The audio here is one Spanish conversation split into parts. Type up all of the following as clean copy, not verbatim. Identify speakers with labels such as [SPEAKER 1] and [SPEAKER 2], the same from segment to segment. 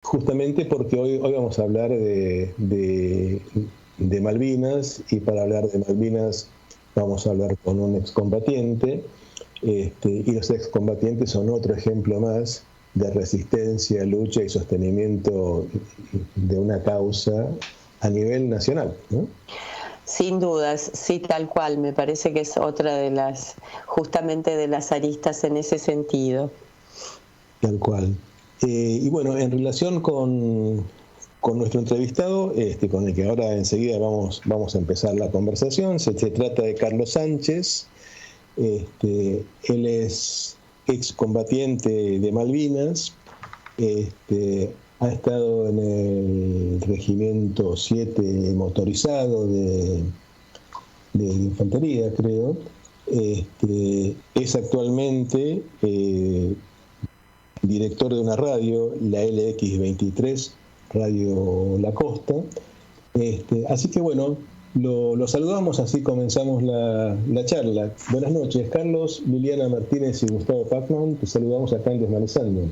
[SPEAKER 1] justamente porque hoy vamos a hablar de Malvinas, y para hablar de Malvinas vamos a hablar con un excombatiente, y los excombatientes son otro ejemplo más de resistencia, lucha y sostenimiento de una causa a nivel nacional, ¿no?
[SPEAKER 2] Sin dudas, sí, tal cual. Me parece que es otra de justamente de las aristas en ese sentido.
[SPEAKER 1] Tal cual. Y bueno, en relación con nuestro entrevistado, con el que ahora enseguida vamos a empezar la conversación, se trata de Carlos Sánchez. Él es excombatiente de Malvinas, ha estado en el Regimiento 7 motorizado de infantería, creo. Es actualmente director de una radio, la LX23, Radio La Costa. Así que bueno, lo saludamos, así comenzamos la charla. Buenas noches, Carlos, Liliana Martínez y Gustavo Pacman, te saludamos acá en Desmalezando.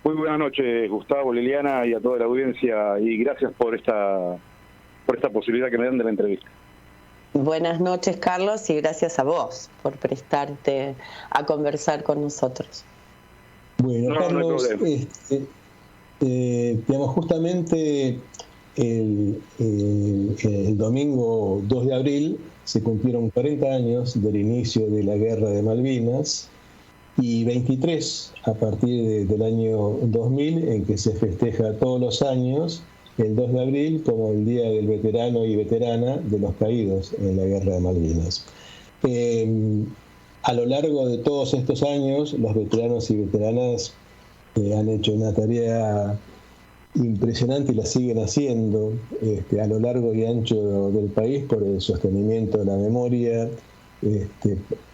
[SPEAKER 3] Muy buenas noches, Gustavo, Liliana y a toda la audiencia, y gracias por esta posibilidad que me dan de la entrevista.
[SPEAKER 2] Buenas noches, Carlos, y gracias a vos por prestarte a conversar con nosotros.
[SPEAKER 1] Bueno, Carlos, digamos, justamente el domingo 2 de abril se cumplieron 40 años del inicio de la Guerra de Malvinas, y 23 a partir del año 2000, en que se festeja todos los años el 2 de abril como el Día del Veterano y Veterana de los Caídos en la Guerra de Malvinas. A lo largo de todos estos años, los veteranos y veteranas han hecho una tarea impresionante y la siguen haciendo a lo largo y ancho del país por el sostenimiento de la memoria,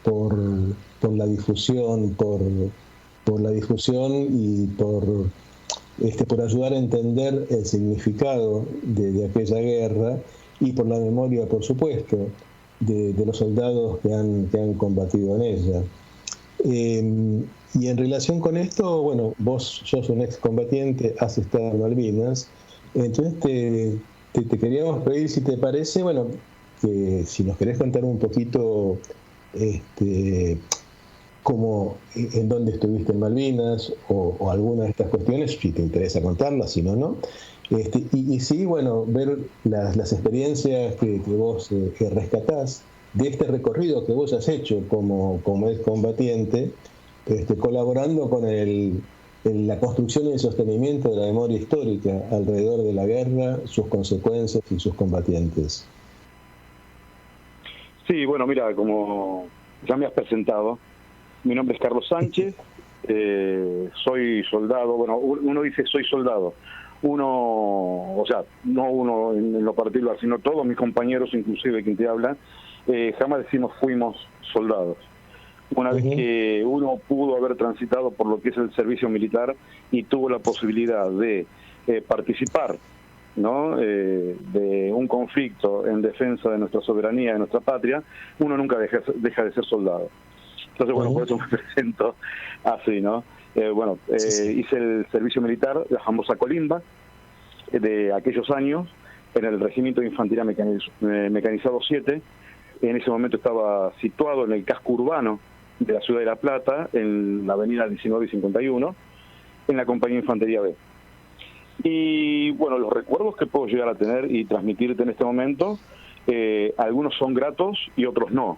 [SPEAKER 1] por la difusión, por la difusión y por ayudar a entender el significado de aquella guerra, y por la memoria, por supuesto, de los soldados que han combatido en ella. Y en relación con esto, bueno, vos sos un excombatiente, has estado en Malvinas, entonces te queríamos pedir, si te parece, bueno, que si nos querés contar un poquito cómo, en dónde estuviste en Malvinas, o alguna de estas cuestiones, si te interesa contarlas, si no, no. Y sí, bueno, ver las experiencias que vos rescatás de este recorrido que vos has hecho como excombatiente, colaborando con la construcción y el sostenimiento de la memoria histórica alrededor de la guerra, sus consecuencias y sus combatientes.
[SPEAKER 3] Sí, bueno, mira, como ya me has presentado, mi nombre es Carlos Sánchez, soy soldado. Bueno, uno dice soy soldado, o sea, no uno en lo particular, sino todos mis compañeros, inclusive quien te habla, jamás decimos fuimos soldados. Una vez que uno pudo haber transitado por lo que es el servicio militar y tuvo la posibilidad de participar, ¿no?, de un conflicto en defensa de nuestra soberanía, de nuestra patria, uno nunca deja de ser soldado. Entonces, bueno, por eso me presento así, ¿no? Hice el servicio militar, la famosa Colimba, de aquellos años, en el Regimiento de Infantería Mecanizado 7. En ese momento estaba situado en el casco urbano de la ciudad de La Plata, en la avenida 19 y 51, en la compañía Infantería B. Y bueno, los recuerdos que puedo llegar a tener y transmitirte en este momento, algunos son gratos y otros no.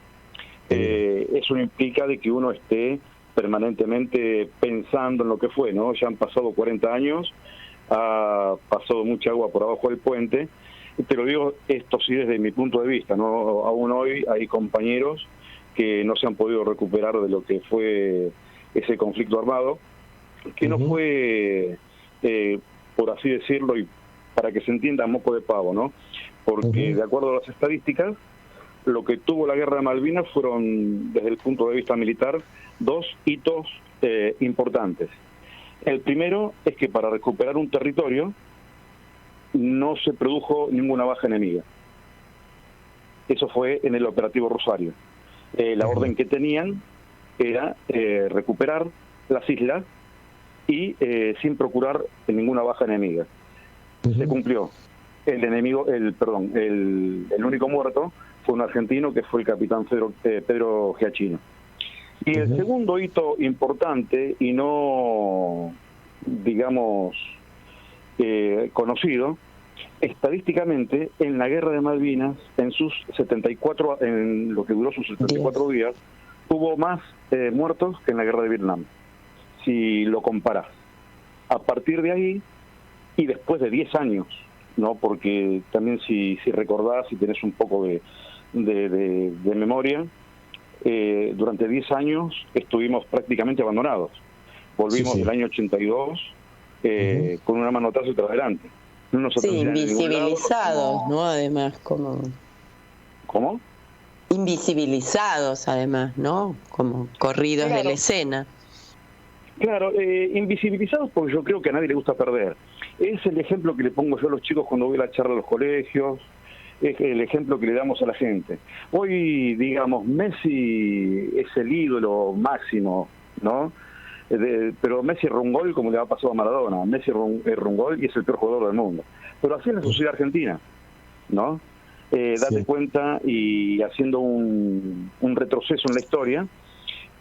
[SPEAKER 3] Eso implica de que uno esté permanentemente pensando en lo que fue, ¿no? Ya han pasado 40 años, ha pasado mucha agua por abajo del puente. Te lo digo, esto sí desde mi punto de vista, ¿no? Aún hoy hay compañeros que no se han podido recuperar de lo que fue ese conflicto armado, que no fue, por así decirlo, y para que se entienda, moco de pavo, ¿no? Porque de acuerdo a las estadísticas, lo que tuvo la Guerra de Malvinas fueron, desde el punto de vista militar, dos hitos importantes. El primero es que para recuperar un territorio no se produjo ninguna baja enemiga. Eso fue en el operativo Rosario. La orden que tenían era recuperar las islas y sin procurar ninguna baja enemiga. Se cumplió. El único muerto fue un argentino, que fue el capitán Pedro Giachino. Y el segundo hito importante y no, digamos, conocido, estadísticamente, en la guerra de Malvinas, en lo que duró sus 74 días, hubo más muertos que en la guerra de Vietnam, si lo comparás. A partir de ahí, y después de 10 años, ¿no? Porque también si recordás, si tenés un poco de memoria, durante 10 años estuvimos prácticamente abandonados. Volvimos del año 82 con una mano atrás y otra adelante. No nos atendían en ningún lado,
[SPEAKER 2] invisibilizados, ¿no? Además,
[SPEAKER 3] ¿Cómo?
[SPEAKER 2] Invisibilizados, además, ¿no? Como corridos de la escena.
[SPEAKER 3] Claro, invisibilizados porque yo creo que a nadie le gusta perder. Es el ejemplo que le pongo yo a los chicos cuando voy a la charla a los colegios, es el ejemplo que le damos a la gente. Hoy, digamos, Messi es el ídolo máximo, ¿no? Pero Messi erró un gol como le ha pasado a Maradona. Messi erró un gol y es el peor jugador del mundo. Pero así es la sociedad argentina, ¿no? Date cuenta, y haciendo un retroceso en la historia,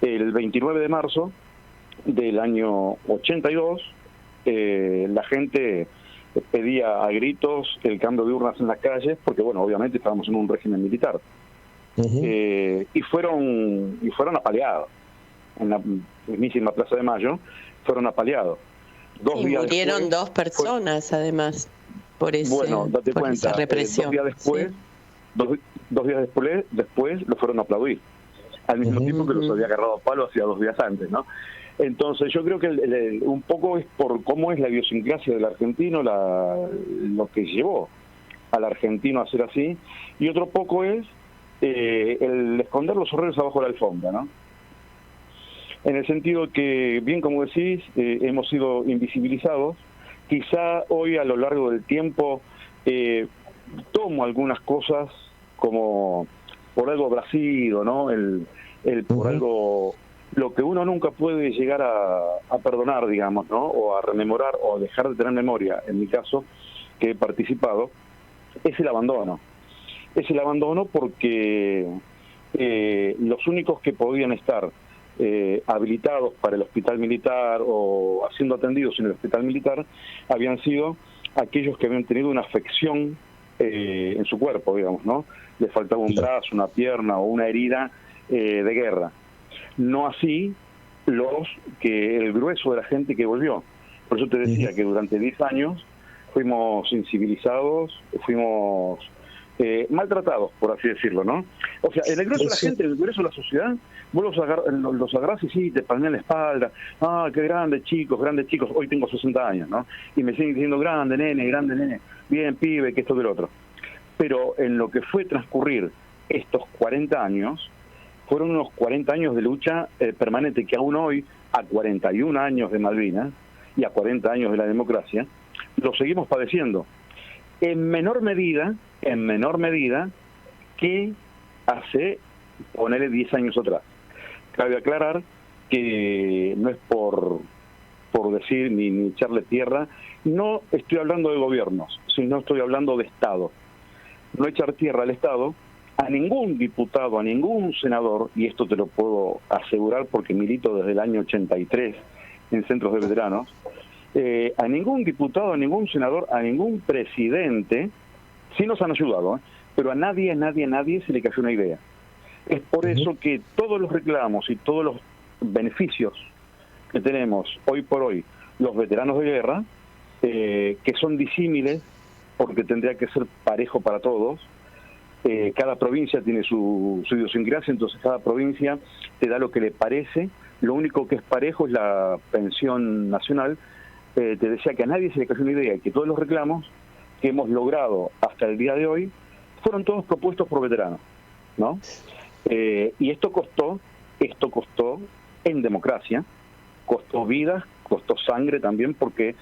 [SPEAKER 3] el 29 de marzo del año 82, la gente pedía a gritos el cambio de urnas en las calles, porque, bueno, obviamente estábamos en un régimen militar. Y fueron apaleados. En la mismísima Plaza de Mayo fueron apaleados.
[SPEAKER 2] Murieron 2 personas, además, por esa represión.
[SPEAKER 3] 2 días después, dos días después lo fueron a aplaudir, al mismo tiempo que los había agarrado a palo hacía 2 días antes, ¿no? Entonces yo creo que un poco es por cómo es la idiosincrasia del argentino, lo que llevó al argentino a ser así, y otro poco es el esconder los horrores abajo de la alfombra, ¿no? En el sentido que, bien como decís, hemos sido invisibilizados. Quizá hoy, a lo largo del tiempo, tomo algunas cosas como por algo habrá sido, ¿no? Por algo, lo que uno nunca puede llegar a perdonar, digamos, ¿no? O a rememorar o a dejar de tener memoria, en mi caso, que he participado, es el abandono. Es el abandono porque los únicos que podían estar habilitados para el hospital militar o siendo atendidos en el hospital militar habían sido aquellos que habían tenido una afección en su cuerpo, digamos, ¿no? Le faltaba un brazo, una pierna o una herida de guerra. No así el grueso de la gente que volvió. Por eso te decía que durante 10 años fuimos incivilizados, fuimos maltratados, por así decirlo, ¿no? O sea, el grueso de la gente, el grueso de la sociedad, vos los agarrás y sí, te palmean la espalda. Ah, qué grandes chicos. Hoy tengo 60 años, ¿no? Y me siguen diciendo, grande nene, bien, pibe, que esto que lo otro. Pero en lo que fue transcurrir estos 40 años, fueron unos 40 años de lucha permanente que aún hoy, a 41 años de Malvinas y a 40 años de la democracia, lo seguimos padeciendo. En menor medida que hace, ponele 10 años atrás. Cabe aclarar que no es por decir ni echarle tierra, no estoy hablando de gobiernos, sino estoy hablando de Estado. No echar tierra al Estado, a ningún diputado, a ningún senador, y esto te lo puedo asegurar porque milito desde el año 83 en centros de veteranos, a ningún diputado, a ningún senador, a ningún presidente, sí nos han ayudado, pero a nadie se le cayó una idea. Es por eso que todos los reclamos y todos los beneficios que tenemos hoy por hoy los veteranos de guerra, que son disímiles, porque tendría que ser parejo para todos. Cada provincia tiene su idiosincrasia, entonces cada provincia te da lo que le parece. Lo único que es parejo es la pensión nacional. Te decía que a nadie se le cayó una idea, y que todos los reclamos que hemos logrado hasta el día de hoy fueron todos propuestos por veteranos, ¿no? Y esto costó en democracia, costó vidas, costó sangre también, porque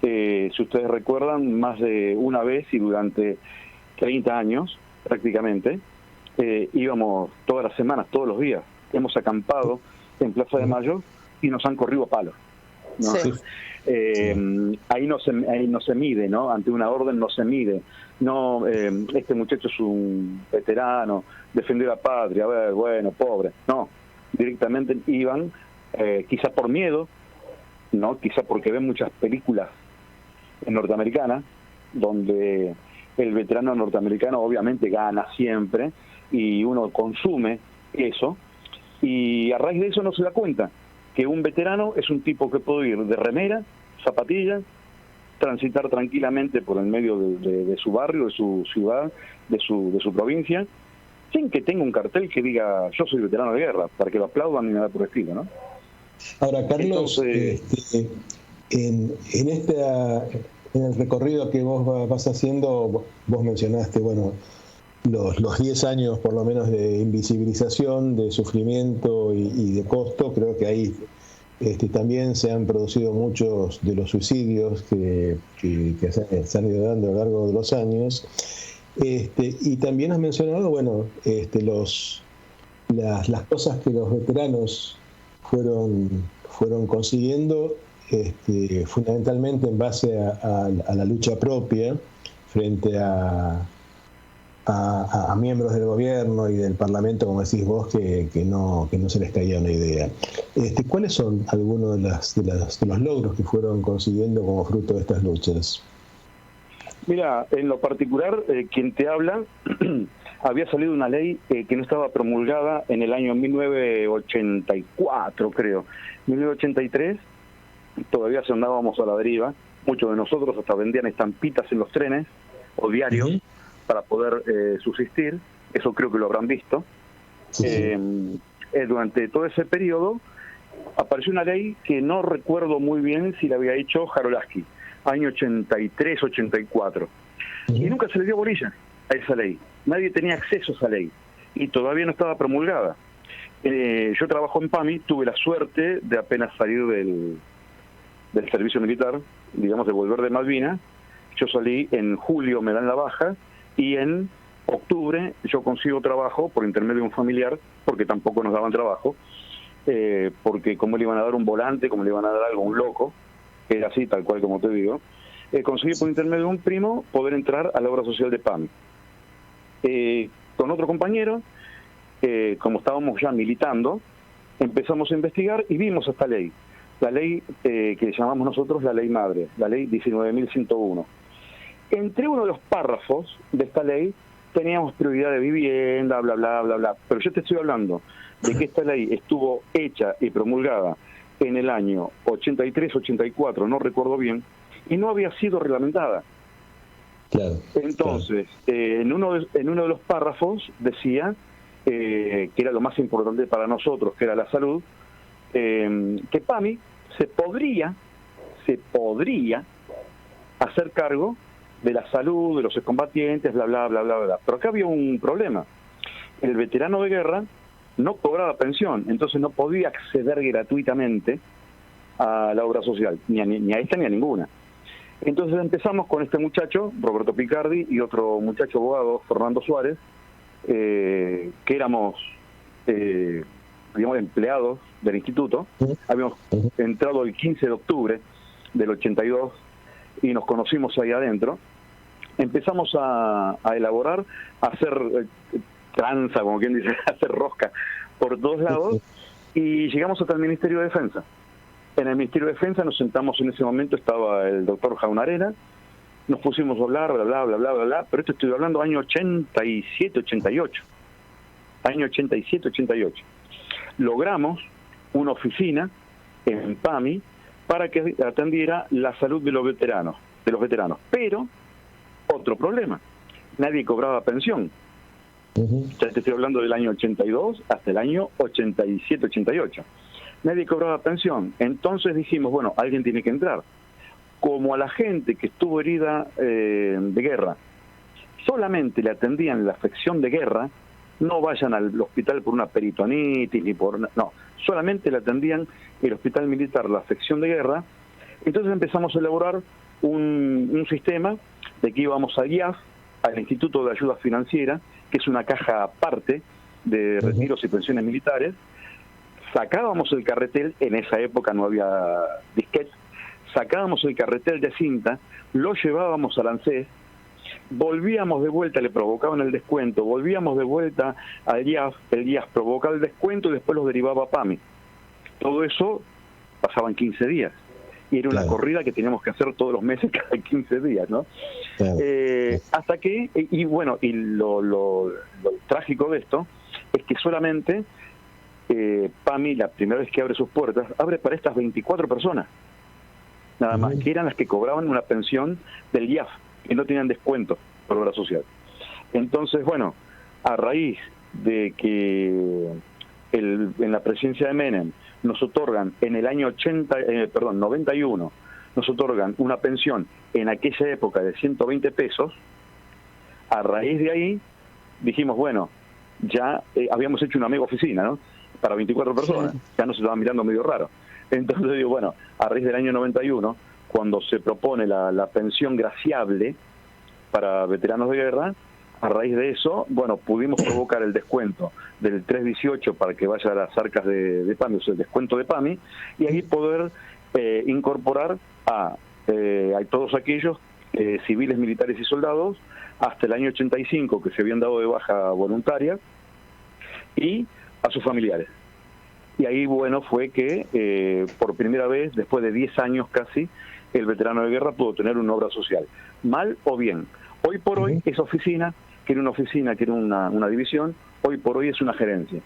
[SPEAKER 3] si ustedes recuerdan, más de una vez y durante 30 años prácticamente, íbamos todas las semanas, todos los días, hemos acampado en Plaza de Mayo y nos han corrido a palos. ¿no?
[SPEAKER 2] Sí.
[SPEAKER 3] Ahí no se mide, ¿no? Ante una orden no se mide. No, este muchacho es un veterano, defendió la patria, a ver, bueno, pobre. No, directamente iban, quizá por miedo, ¿no? Quizá porque ven muchas películas norteamericanas, donde el veterano norteamericano obviamente gana siempre, y uno consume eso, y a raíz de eso no se da cuenta que un veterano es un tipo que puede ir de remera, zapatillas, transitar tranquilamente por el medio de su barrio, de su ciudad, de su provincia, sin que tenga un cartel que diga yo soy veterano de guerra, para que lo aplaudan ni nada por el estilo, ¿no?
[SPEAKER 1] Ahora, Carlos,
[SPEAKER 3] entonces,
[SPEAKER 1] en el recorrido que vos vas haciendo, vos mencionaste, bueno, los 10 años por lo menos de invisibilización, de sufrimiento y de costo. Creo que ahí también se han producido muchos de los suicidios que se han ido dando a lo largo de los años. Y también has mencionado, bueno, las cosas que los veteranos fueron consiguiendo, fundamentalmente en base a la lucha propia frente a miembros del gobierno y del Parlamento, como decís vos, que no se les caía una idea. ¿Cuáles son algunos de los logros que fueron consiguiendo como fruto de estas luchas?
[SPEAKER 3] Mira, en lo particular, quien te habla, había salido una ley que no estaba promulgada en el año 1984, creo. 1983, todavía se andábamos a la deriva. Muchos de nosotros hasta vendían estampitas en los trenes o diarios. Uh-huh. Para poder subsistir, eso creo que lo habrán visto. Sí. Durante todo ese periodo apareció una ley que no recuerdo muy bien si la había hecho Jarolaski, año 83, 84. Uh-huh. Y nunca se le dio bolilla a esa ley. Nadie tenía acceso a esa ley y todavía no estaba promulgada. Yo trabajo en PAMI, tuve la suerte de apenas salir del servicio militar, digamos de volver de Malvinas. Yo salí en julio, me dan la baja, y en octubre yo consigo trabajo por intermedio de un familiar, porque tampoco nos daban trabajo, porque como le iban a dar un volante, como le iban a dar algo a un loco, era así, tal cual como te digo, conseguí por intermedio de un primo poder entrar a la obra social de PAMI. Con otro compañero, como estábamos ya militando, empezamos a investigar y vimos esta ley, la ley que llamamos nosotros la ley madre, la ley 19.101. Entre uno de los párrafos de esta ley teníamos prioridad de vivienda, bla, bla, bla, bla. Pero yo te estoy hablando de que esta ley estuvo hecha y promulgada en el año 83, 84, no recuerdo bien, y no había sido reglamentada.
[SPEAKER 1] Claro.
[SPEAKER 3] Entonces, claro. En uno de los párrafos decía que era lo más importante para nosotros, que era la salud, que PAMI se podría hacer cargo de la salud, de los excombatientes, bla, bla, bla, bla, bla. Pero acá había un problema. El veterano de guerra no cobraba pensión, entonces no podía acceder gratuitamente a la obra social, ni a esta ni a ninguna. Entonces empezamos con este muchacho, Roberto Picardi, y otro muchacho abogado, Fernando Suárez, que éramos, digamos, empleados del instituto. Habíamos entrado el 15 de octubre del 82 y nos conocimos ahí adentro. Empezamos a elaborar, a hacer tranza, como quien dice, a hacer rosca por todos lados, y llegamos hasta el Ministerio de Defensa. En el Ministerio de Defensa nos sentamos, en ese momento estaba el doctor Jaunarena, nos pusimos a hablar, bla, bla, bla, bla, bla, bla, pero esto estoy hablando año 87, 88. Año 87, 88. Logramos una oficina en PAMI para que atendiera la salud de los veteranos, pero otro problema, nadie cobraba pensión. Uh-huh. Ya te estoy hablando del año 82 hasta el año 87, 88. Nadie cobraba pensión. Entonces dijimos, bueno, alguien tiene que entrar. Como a la gente que estuvo herida de guerra solamente le atendían la afección de guerra, no vayan al hospital por una peritonitis ni por... No, solamente le atendían el hospital militar la afección de guerra. Entonces empezamos a elaborar un sistema de que íbamos al IAF, al Instituto de Ayuda Financiera, que es una caja aparte de retiros y pensiones militares. sacábamos el carretel, en esa época no había disquete, sacábamos el carretel de cinta, lo llevábamos al ANSES, volvíamos de vuelta, le provocaban el descuento, volvíamos de vuelta al IAF, el IAF provocaba el descuento y después los derivaba a PAMI. Todo eso pasaban 15 días. Y era una corrida que teníamos que hacer todos los meses, cada 15 días, ¿no? Hasta que, y bueno, y lo trágico de esto es que solamente PAMI, la primera vez que abre sus puertas, abre para estas 24 personas, nada más, que eran las que cobraban una pensión del IAF, que no tenían descuento por obra social. Entonces, bueno, a raíz de que en la presidencia de Menem nos otorgan en el año 91, nos otorgan una pensión en aquella época de 120 pesos, a raíz de ahí dijimos, bueno, ya habíamos hecho una mega oficina, ¿no? Para 24 personas, ya nos estaba mirando medio raro. Entonces digo, bueno, a raíz del año 91, cuando se propone la pensión graciable para veteranos de guerra, a raíz de eso, bueno, pudimos provocar el descuento del 318 para que vaya a las arcas de PAMI, o sea, el descuento de PAMI, y ahí poder incorporar a todos aquellos civiles, militares y soldados hasta el año 85 que se habían dado de baja voluntaria y a sus familiares. Y ahí, bueno, fue que por primera vez, después de 10 años casi, el veterano de guerra pudo tener una obra social. Mal o bien. Hoy por hoy, esa oficina, que era una oficina, que era una división, hoy por hoy es una gerencia.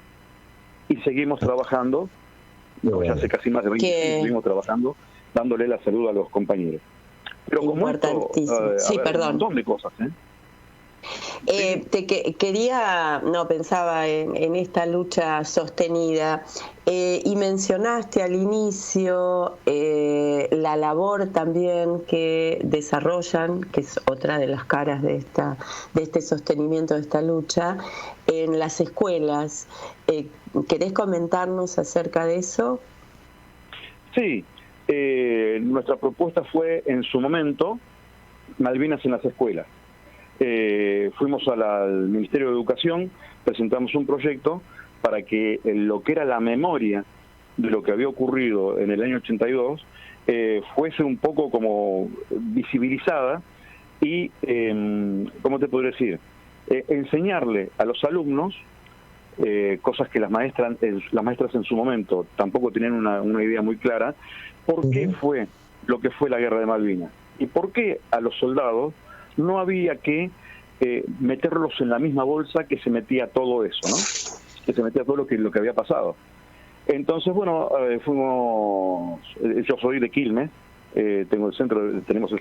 [SPEAKER 3] Y seguimos trabajando, ya hace casi más de 20 años, seguimos trabajando, dándole la salud a los compañeros. Pero como esto,
[SPEAKER 2] perdón.
[SPEAKER 3] Un montón de cosas,
[SPEAKER 2] pensaba en esta lucha sostenida y mencionaste al inicio la labor también que desarrollan, que es otra de las caras de este sostenimiento de esta lucha, en las escuelas. ¿Querés comentarnos acerca de eso?
[SPEAKER 3] Sí, nuestra propuesta fue en su momento Malvinas en las escuelas. Fuimos al Ministerio de Educación, presentamos un proyecto para que lo que era la memoria de lo que había ocurrido en el año 82 fuese un poco como visibilizada y, ¿cómo te podría decir? Enseñarle a los alumnos cosas que las maestras en su momento tampoco tenían una idea muy clara, por qué fue lo que fue la Guerra de Malvinas y por qué a los soldados no había que meterlos en la misma bolsa que se metía todo eso, ¿no? Que se metía todo lo que había pasado. Entonces, bueno, yo soy de Quilmes, tenemos el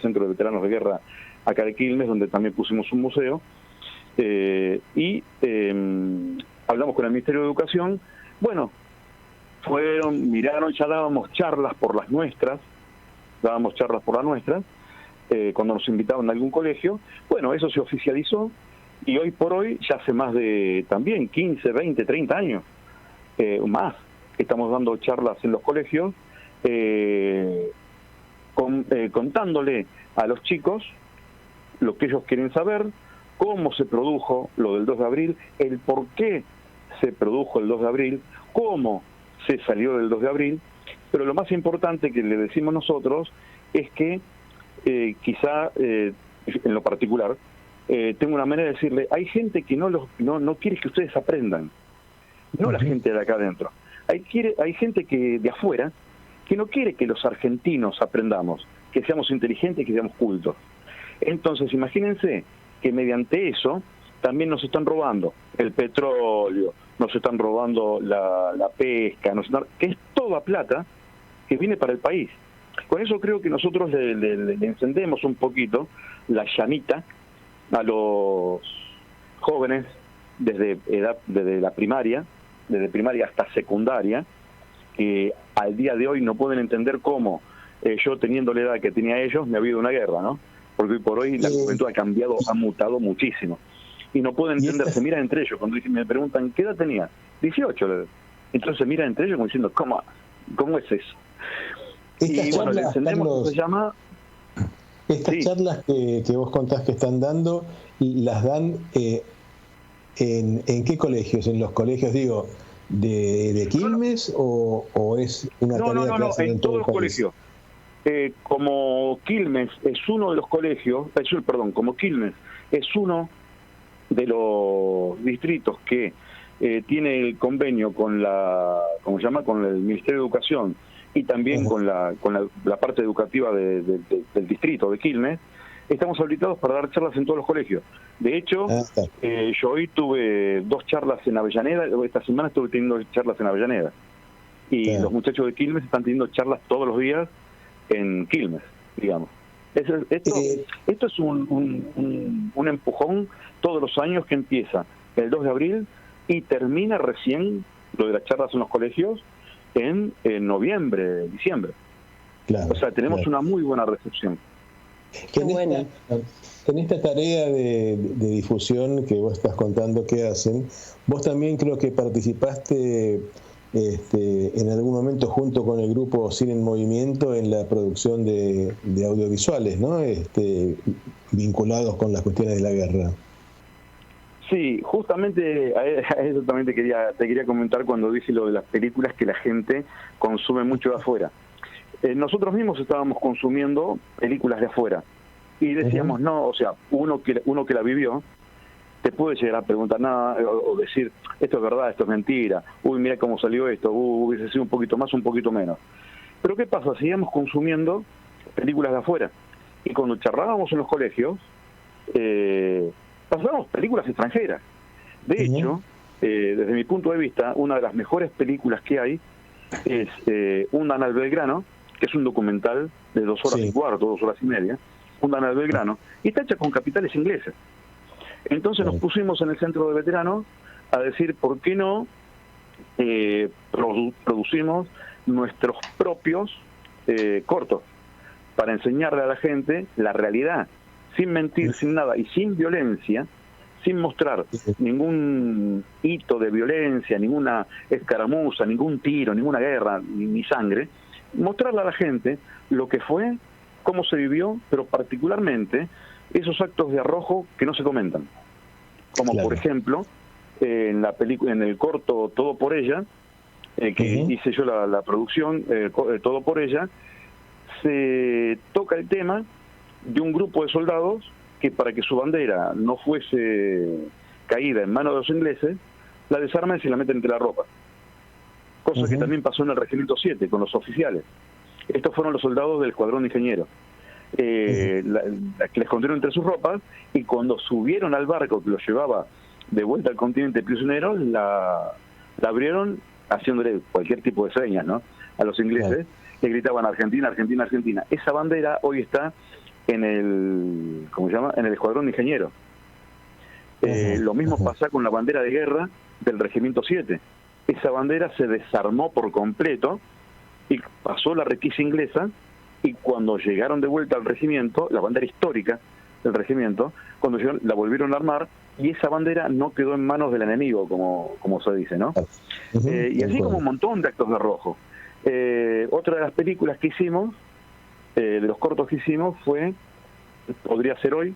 [SPEAKER 3] Centro de Veteranos de Guerra acá de Quilmes, donde también pusimos un museo, y hablamos con el Ministerio de Educación. Bueno, miraron, ya dábamos charlas por las nuestras, cuando nos invitaban a algún colegio. Bueno, eso se oficializó y hoy por hoy, ya hace más de también 15, 20, 30 años más, estamos dando charlas en los colegios contándole a los chicos lo que ellos quieren saber, cómo se produjo lo del 2 de abril, el por qué se produjo el 2 de abril, cómo se salió del 2 de abril, pero lo más importante que le decimos nosotros es que quizá, en lo particular, tengo una manera de decirle, hay gente que no quiere que ustedes aprendan, no la gente de acá adentro. Hay gente que de afuera que no quiere que los argentinos aprendamos, que seamos inteligentes, que seamos cultos. Entonces, imagínense que mediante eso también nos están robando el petróleo, nos están robando la pesca, que es toda plata que viene para el país. Con eso creo que nosotros le encendemos un poquito la llamita a los jóvenes desde la primaria, desde primaria hasta secundaria, que al día de hoy no pueden entender cómo yo, teniendo la edad que tenía ellos, me ha habido una guerra, ¿no? Porque hoy por hoy la juventud ha mutado muchísimo. Y no pueden entender, se miran entre ellos. Cuando me preguntan, ¿qué edad tenía? 18. Entonces se miran entre ellos como diciendo, ¿cómo es eso?
[SPEAKER 1] Estas
[SPEAKER 3] y bueno, le encendemos, Carlos, se llama...
[SPEAKER 1] Estas charlas que vos contás que están dando, ¿las dan en qué colegios? En los colegios, digo, de Quilmes o es una tarea que hacen
[SPEAKER 3] en todos los colegios. Como Quilmes es uno de los colegios, como Quilmes es uno de los distritos que tiene el convenio con con el Ministerio de Educación y también con la parte educativa del distrito de Quilmes, estamos habilitados para dar charlas en todos los colegios. De hecho, yo hoy tuve 2 charlas en Avellaneda, esta semana estuve teniendo charlas en Avellaneda, y los muchachos de Quilmes están teniendo charlas todos los días en Quilmes, digamos. Esto es un empujón todos los años que empieza el 2 de abril y termina recién lo de las charlas en los colegios en noviembre, diciembre.
[SPEAKER 1] Claro,
[SPEAKER 3] o sea, tenemos una muy buena recepción.
[SPEAKER 1] En esta tarea de difusión que vos estás contando que hacen, vos también creo que participaste en algún momento junto con el grupo Cine en Movimiento en la producción de audiovisuales, ¿no? Vinculados con las cuestiones de la guerra.
[SPEAKER 3] Sí, justamente a eso también te quería comentar cuando dije lo de las películas que la gente consume mucho de afuera. Nosotros mismos estábamos consumiendo películas de afuera y decíamos, no, o sea, uno que la vivió te puede llegar a preguntar nada o decir, esto es verdad, esto es mentira, uy, mira cómo salió esto, hubiese sido un poquito más, un poquito menos. Pero ¿qué pasa? Seguíamos consumiendo películas de afuera y cuando charlábamos en los colegios pasábamos películas extranjeras. De hecho, desde mi punto de vista, una de las mejores películas que hay es Un Danal Belgrano, que es un documental de 2 horas y cuarto, 2 horas y media, Un Danal Belgrano, y está hecha con capitales ingleses. Entonces nos pusimos en el centro de veteranos a decir, ¿por qué no producimos nuestros propios cortos para enseñarle a la gente la realidad, sin mentir, sin nada, y sin violencia, sin mostrar ningún hito de violencia, ninguna escaramuza, ningún tiro, ninguna guerra, ni sangre, mostrarle a la gente lo que fue, cómo se vivió, pero particularmente esos actos de arrojo que no se comentan. Como por ejemplo, en la película, en el corto Todo por ella, que hice yo la producción, Todo por ella, se toca el tema de un grupo de soldados que para que su bandera no fuese caída en manos de los ingleses, la desarman y se la meten entre la ropa. Cosa que también pasó en el Regimiento 7 con los oficiales. Estos fueron los soldados del escuadrón de ingenieros. Que les escondieron entre sus ropas y cuando subieron al barco que los llevaba de vuelta al continente prisioneros, la abrieron haciéndole cualquier tipo de señas, ¿no?, a los ingleses, que gritaban Argentina, Argentina, Argentina. Esa bandera hoy está en el, ¿cómo se llama?, en el escuadrón de ingenieros. Lo mismo pasa con la bandera de guerra del Regimiento 7. Esa bandera se desarmó por completo y pasó la requisa inglesa, y cuando llegaron de vuelta al regimiento, la bandera histórica del regimiento, cuando llegaron, la volvieron a armar, y esa bandera no quedó en manos del enemigo, como se dice, ¿no? Y así como un montón de actos de arrojo. Otra de las películas que hicimos, de los cortos que hicimos, fue Podría ser hoy,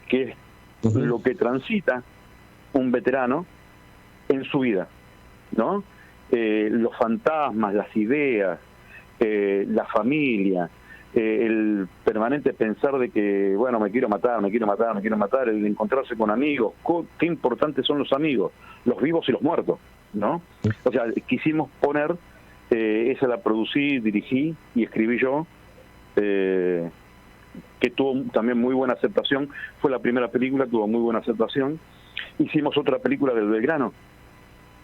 [SPEAKER 3] que es lo que transita un veterano en su vida, ¿no? Los fantasmas, las ideas, la familia, el permanente pensar de que, bueno, me quiero matar, el encontrarse con amigos, qué importantes son los amigos, los vivos y los muertos, ¿no? O sea, quisimos poner, esa la producí, dirigí y escribí yo, que tuvo también muy buena aceptación, fue la primera película, tuvo muy buena aceptación. Hicimos otra película del Belgrano,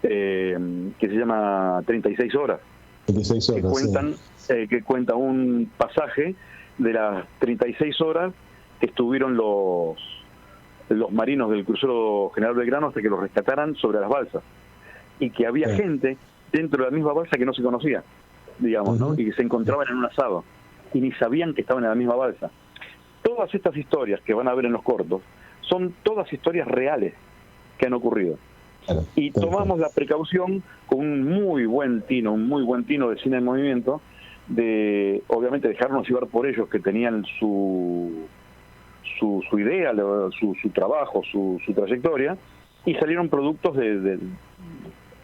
[SPEAKER 3] que se llama 36 horas,
[SPEAKER 1] 36 horas
[SPEAKER 3] que cuenta un pasaje de las 36 horas que estuvieron los marinos del crucero General Belgrano hasta que los rescataran sobre las balsas, y que había gente dentro de la misma balsa que no se conocía, digamos, ¿no? Y que se encontraban en un asado y ni sabían que estaban en la misma balsa. Todas estas historias que van a ver en los cortos son todas historias reales que han ocurrido. Y tomamos la precaución, con un muy buen tino de Cine en Movimiento, de obviamente dejarnos llevar por ellos, que tenían su idea, su trabajo, su trayectoria, y salieron productos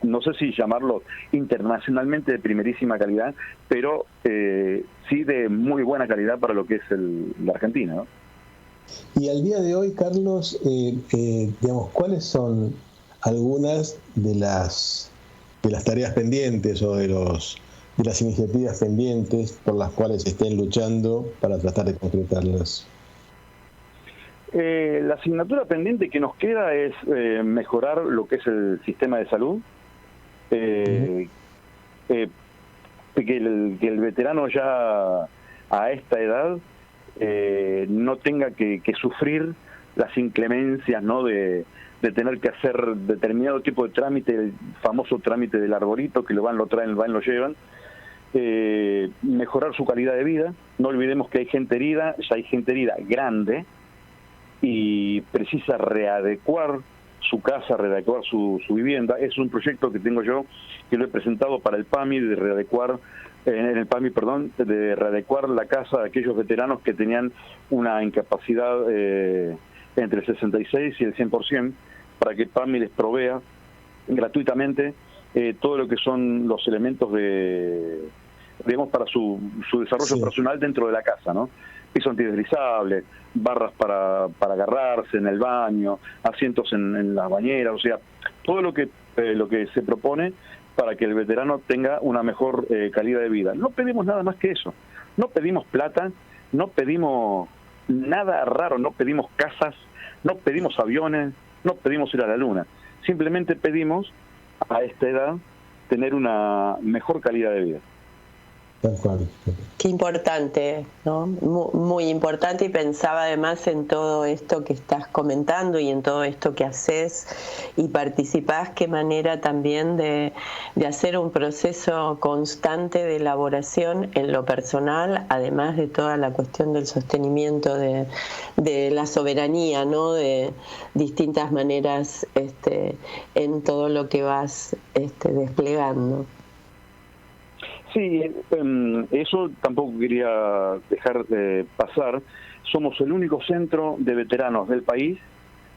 [SPEAKER 3] no sé si llamarlo internacionalmente de primerísima calidad, pero sí de muy buena calidad para lo que es la Argentina, ¿no?
[SPEAKER 1] Y al día de hoy, Carlos, digamos, ¿cuáles son algunas de las tareas pendientes o de las iniciativas pendientes por las cuales estén luchando para tratar de concretarlas?
[SPEAKER 3] La asignatura pendiente que nos queda es mejorar lo que es el sistema de salud, que el veterano ya a esta edad no tenga que sufrir las inclemencias, ¿no?, de tener que hacer determinado tipo de trámite, el famoso trámite del arbolito, que lo traen, lo llevan. Mejorar su calidad de vida. No olvidemos que hay gente herida, ya hay gente herida grande, y precisa readecuar su casa, readecuar su vivienda. Es un proyecto que tengo yo, que lo he presentado para el PAMI, de readecuar de readecuar la casa de aquellos veteranos que tenían una incapacidad entre el 66 y el 100%, para que el PAMI les provea gratuitamente todo lo que son los elementos digamos, para su desarrollo personal dentro de la casa, ¿no? Piso antideslizable, barras para agarrarse en el baño, asientos en las bañeras, o sea, todo lo que se propone para que el veterano tenga una mejor calidad de vida. No pedimos nada más que eso. No pedimos plata, no pedimos nada raro, no pedimos casas, no pedimos aviones, no pedimos ir a la luna. Simplemente pedimos, a esta edad, tener una mejor calidad de vida.
[SPEAKER 1] Tal cual.
[SPEAKER 2] Qué importante, ¿no? Muy importante, y pensaba además en todo esto que estás comentando y en todo esto que haces y participás, qué manera también de hacer un proceso constante de elaboración en lo personal, además de toda la cuestión del sostenimiento de la soberanía, ¿no?, de distintas maneras en todo lo que vas desplegando.
[SPEAKER 3] Sí, eso tampoco quería dejar de pasar. Somos el único centro de veteranos del país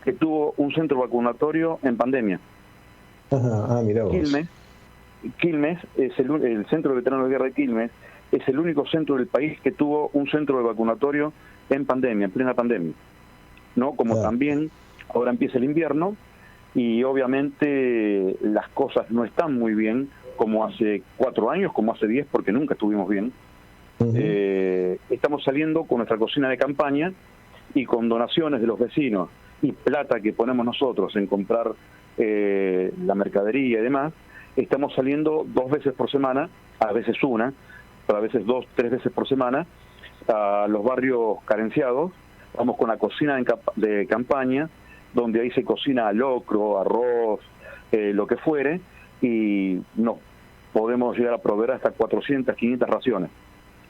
[SPEAKER 3] que tuvo un centro vacunatorio en pandemia.
[SPEAKER 1] Mirá vos.
[SPEAKER 3] Quilmes es el centro de veteranos de guerra de Quilmes, es el único centro del país que tuvo un centro de vacunatorio en pandemia, en plena pandemia, ¿no? Como también ahora empieza el invierno y obviamente las cosas no están muy bien, como hace 4 años, como hace 10, porque nunca estuvimos bien. Estamos saliendo con nuestra cocina de campaña y con donaciones de los vecinos y plata que ponemos nosotros en comprar la mercadería y demás. Estamos saliendo 2 veces por semana, a veces una, pero a veces 2, 3 veces por semana, a los barrios carenciados. Vamos con la cocina de campaña, donde ahí se cocina locro, arroz, lo que fuere, y nos podemos llegar a proveer hasta 400, 500 raciones.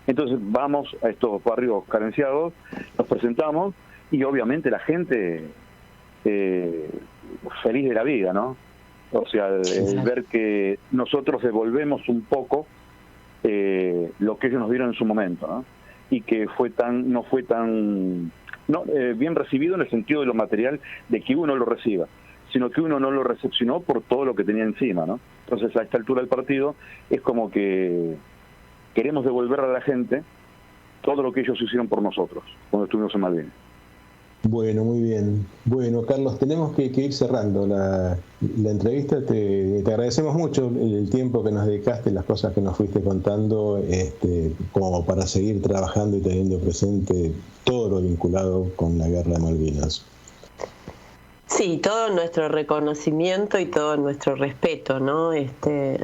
[SPEAKER 3] Entonces vamos a estos barrios carenciados, nos presentamos y obviamente la gente feliz de la vida, ¿no? O sea, el ver que nosotros devolvemos un poco lo que ellos nos dieron en su momento, ¿no? Y que no fue tan bien recibido en el sentido de lo material, de que uno lo reciba, sino que uno no lo recepcionó por todo lo que tenía encima, ¿no? Entonces, a esta altura del partido, es como que queremos devolver a la gente todo lo que ellos hicieron por nosotros, cuando estuvimos en Malvinas.
[SPEAKER 1] Bueno, muy bien. Bueno, Carlos, tenemos que ir cerrando la entrevista. Te agradecemos mucho el tiempo que nos dedicaste, las cosas que nos fuiste contando, como para seguir trabajando y teniendo presente todo lo vinculado con la guerra de Malvinas.
[SPEAKER 2] Sí, todo nuestro reconocimiento y todo nuestro respeto, ¿no?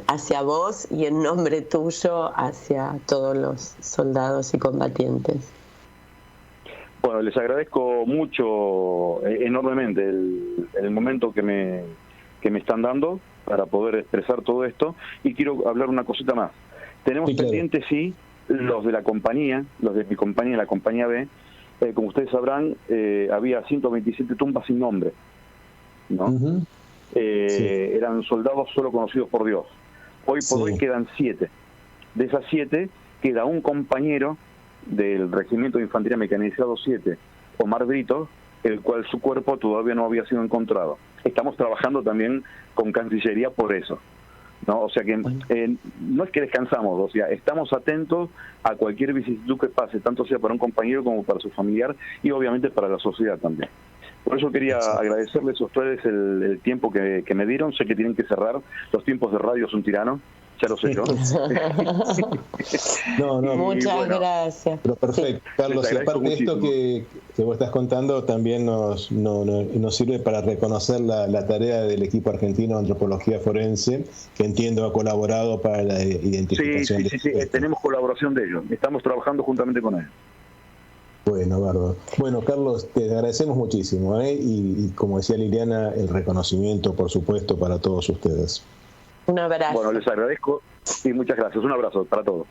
[SPEAKER 2] Hacia vos y en nombre tuyo hacia todos los soldados y combatientes.
[SPEAKER 3] Bueno, les agradezco mucho, enormemente, el momento que me están dando para poder expresar todo esto, y quiero hablar una cosita más. Tenemos pendientes, sí, los de la compañía, los de mi compañía, la compañía B. Como ustedes sabrán, había 127 tumbas sin nombre, ¿no? Eran soldados solo conocidos por Dios. Hoy por hoy quedan 7. De esas 7 queda un compañero del Regimiento de Infantería Mecanizado 7, Omar Brito, el cual su cuerpo todavía no había sido encontrado. Estamos trabajando también con Cancillería por eso, ¿no? O sea que no es que descansamos, o sea, estamos atentos a cualquier vicisitud que pase, tanto sea para un compañero como para su familiar y obviamente para la sociedad también. Por eso quería agradecerles a ustedes el tiempo que me dieron. Sé que tienen que cerrar, los tiempos de radio son tiranos, ya lo sé yo.
[SPEAKER 1] No,
[SPEAKER 2] Muchas gracias.
[SPEAKER 1] Pero perfecto, sí. Carlos, y aparte de esto que vos estás contando, también nos sirve para reconocer la tarea del equipo argentino de antropología forense, que entiendo ha colaborado para la identificación.
[SPEAKER 3] Sí, tenemos colaboración de ellos, estamos trabajando juntamente con ellos.
[SPEAKER 1] Bueno, bárbaro. Bueno, Carlos, te agradecemos muchísimo, y como decía Liliana, el reconocimiento, por supuesto, para todos ustedes.
[SPEAKER 2] Un abrazo.
[SPEAKER 3] Bueno, les agradezco y muchas gracias. Un abrazo para todos.